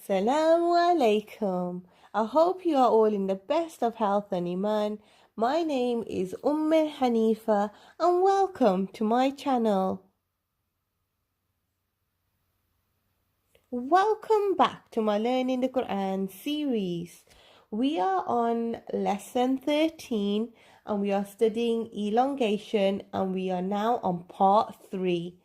Assalamu Alaykum. I hope you are all in the best of health and iman. My name is Hanifa and welcome to my channel. Welcome back to my Learning the Quran series. We are on lesson 13 and we are studying elongation and we are now on part 3.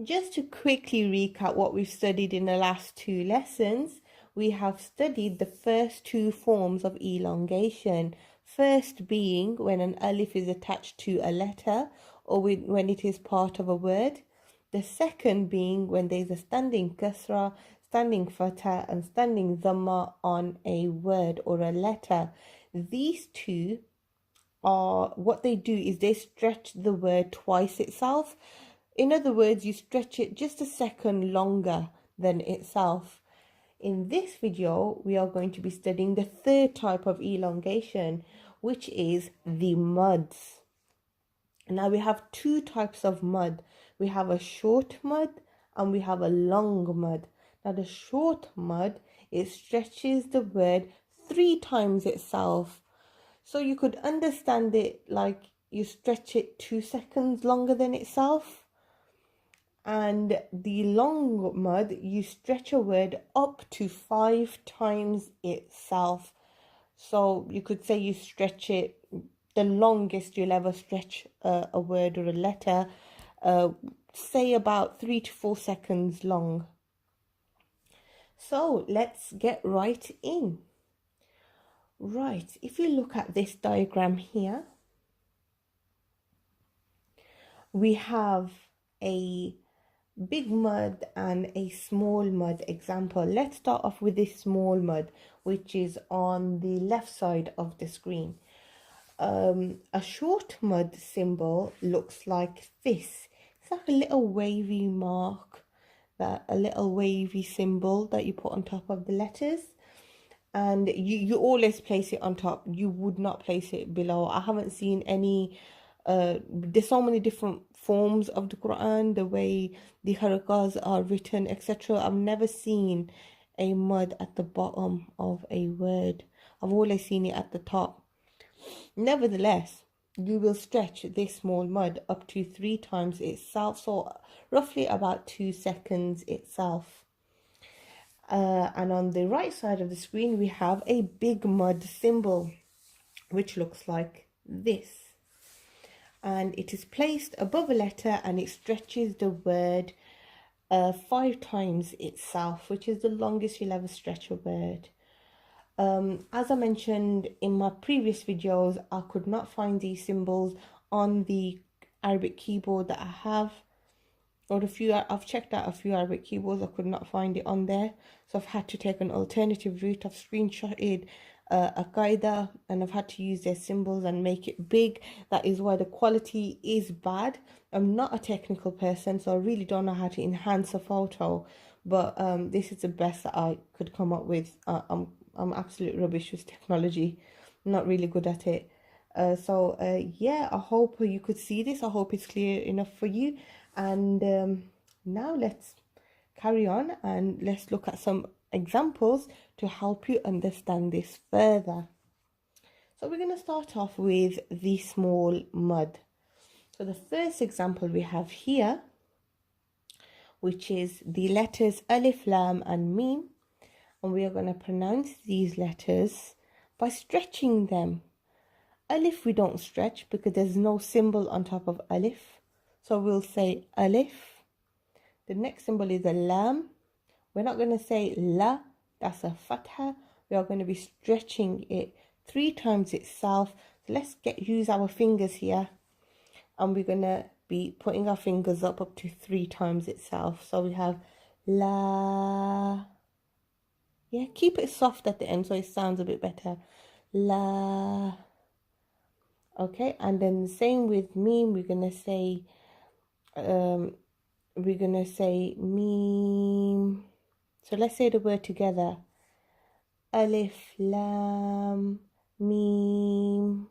Just to quickly recap what we've studied in the last 2 lessons, we have studied the first 2 forms of elongation. First being when an alif is attached to a letter or when it is part of a word. The second being when there is a standing kasra, standing fatha and standing dhamma on a word or a letter. These 2 are, what they do is they stretch the word twice itself. In other words, you stretch it just a second longer than itself. In this video, we are going to be studying the third type of elongation, which is the muds. Now we have 2 types of mud. We have a short mud and we have a long mud. Now the short mud, it stretches the word 3 times itself. So you could understand it like you stretch it 2 seconds longer than itself. And the long mud, you stretch a word up to 5 times itself. So you could say you stretch it, the longest you'll ever stretch a word or a letter, say about 3 to 4 seconds long. So let's get right in. Right, if you look at this diagram here, we have a big mud and a small mud example. Let's start off with this small mud, which is on the left side of the screen. A short mud symbol looks like this. It's like a little wavy mark, a little wavy symbol that you put on top of the letters, and you always place it on top. You would not place it below. I haven't seen any there's so many different forms of the Quran, the way the harakas are written, etc. I've never seen a mud at the bottom of a word. I've always seen it at the top. Nevertheless, you will stretch this small mud up to 3 times itself, so roughly about 2 seconds itself. And on the right side of the screen, we have a big mud symbol, which looks like this. And it is placed above a letter and it stretches the word 5 times itself, which is the longest you'll ever stretch a word. As I mentioned in my previous videos, I could not find these symbols on the Arabic keyboard that I have, or I've checked out a few Arabic keyboards. I could not find it on there, so I've had to take an alternative route. I've screenshotted a qaida and I've had to use their symbols and make it big. That is why the quality is bad. I'm not a technical person, so I really don't know how to enhance a photo, but this is the best that I could come up with. I'm absolute rubbish with technology. I'm not really good at it. Yeah, I hope you could see this. I hope it's clear enough for you. And now let's carry on and let's look at some examples to help you understand this further. So we're going to start off with the small mud. So the first example we have here, which is the letters alif, lam and mim, and we are going to pronounce these letters by stretching them. Alif we don't stretch because there's no symbol on top of alif, so we'll say alif. The next symbol is a lam. We're not going to say la, that's a fatha. We are going to be stretching it 3 times itself. So let's use our fingers here, and we're going to be putting our fingers up to 3 times itself. So we have la. Yeah, keep it soft at the end so it sounds a bit better. La. Okay, and then the same with mim. We're gonna say mim. So let's say the word together. Alif, lam, mim.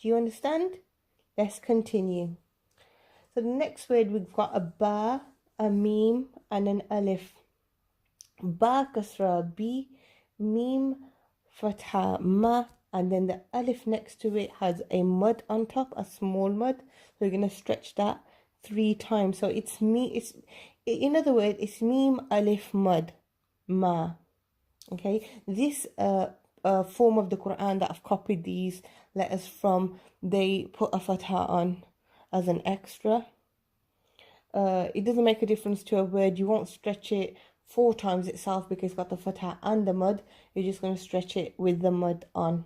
Do you understand? Let's continue. So the next word, we've got a ba, a mim, and an alif. Ba kasra B, Mim fatha Ma, and then the alif next to it has a mud on top, a small mud. So we're going to stretch that 3 times. So it's in other words, it's Mim alif mud Ma. Okay, this form of the Quran that I've copied these letters from, they put a fatha on as an extra. It doesn't make a difference to a word. You won't stretch it 4 times itself because it's got the fatha and the mud. You're just going to stretch it with the mud on.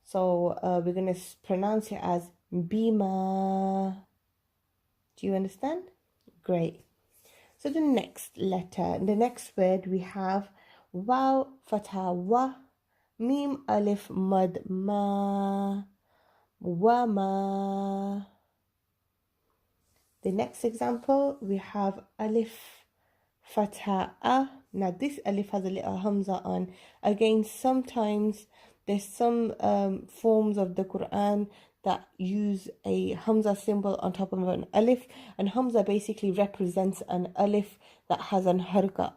So we're going to pronounce it as Bima. Do you understand? Great. So the next letter, the next word, we have Waw fatha Wa, Mim alif mud Ma, Wama. The next example, we have alif fatha A. Now this alif has a little hamza on. Again, sometimes there's some forms of the Quran that use a hamza symbol on top of an alif, and hamza basically represents an alif that has a haraka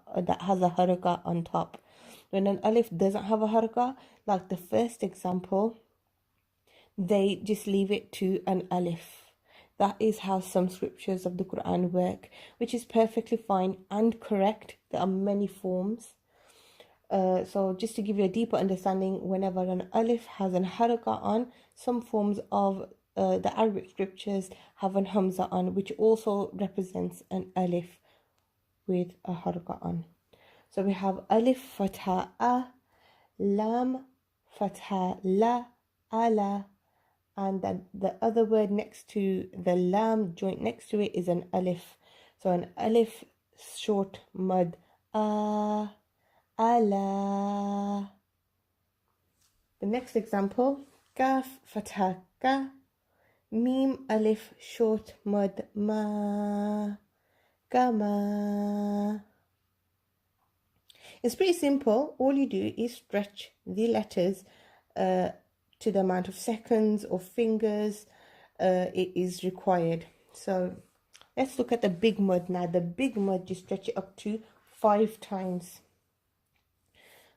on top. When an alif doesn't have a haraka, like the first example, they just leave it to an alif. That is how some scriptures of the Quran work, which is perfectly fine and correct. There are many forms. So just to give you a deeper understanding, whenever an alif has an haraka on, some forms of the Arabic scriptures have an hamza on, which also represents an alif with a haraka on. So we have alif fatha A, lam fatha La, ala, and then the other word next to the lam, joint next to it, is an alif. So an alif short mud, A, ala. The next example, kaf fatha Ka, Mim alif short mud, Ma, Kama. It's pretty simple. All you do is stretch the letters to the amount of seconds or fingers it is required. So let's look at the big mud now. The big mud, you stretch it up to 5 times.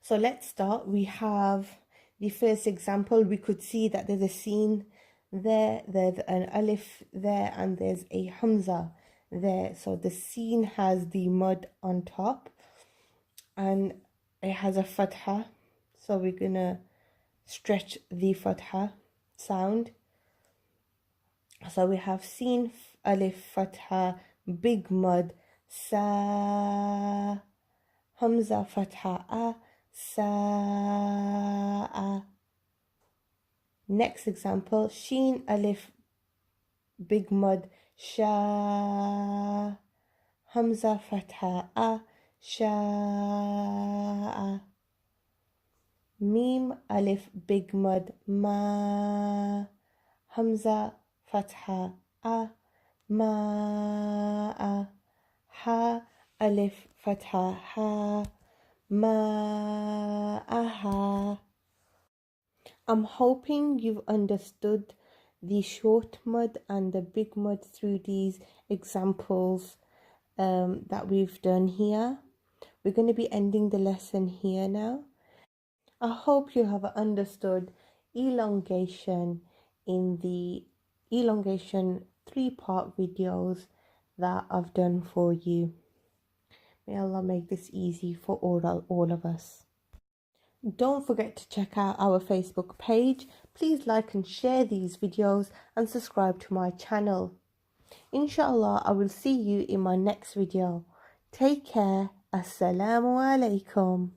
So let's start. We have the first example. We could see that there's a sin there, there's an alif there, and there's a hamza there. So the sin has the mud on top and it has a fatha. So we're gonna stretch the fatha sound. So we have sin alif fatha, big mud, sa, hamza fatha A, sa. Next example, sheen alif, big mud, sha, hamza fatha A, sha. Mim alif, big mud, ma, hamza fatha A, ma. Ha alif fatha Ha, ma, ha. I'm hoping you've understood the short mud and the big mud through these examples that we've done here. We're going to be ending the lesson here now. I hope you have understood elongation in the elongation 3-part videos that I've done for you. May Allah make this easy for all of us. Don't forget to check out our Facebook page. Please like and share these videos and subscribe to my channel. InShaaAllah, I will see you in my next video. Take care. Asalamu Alaykum.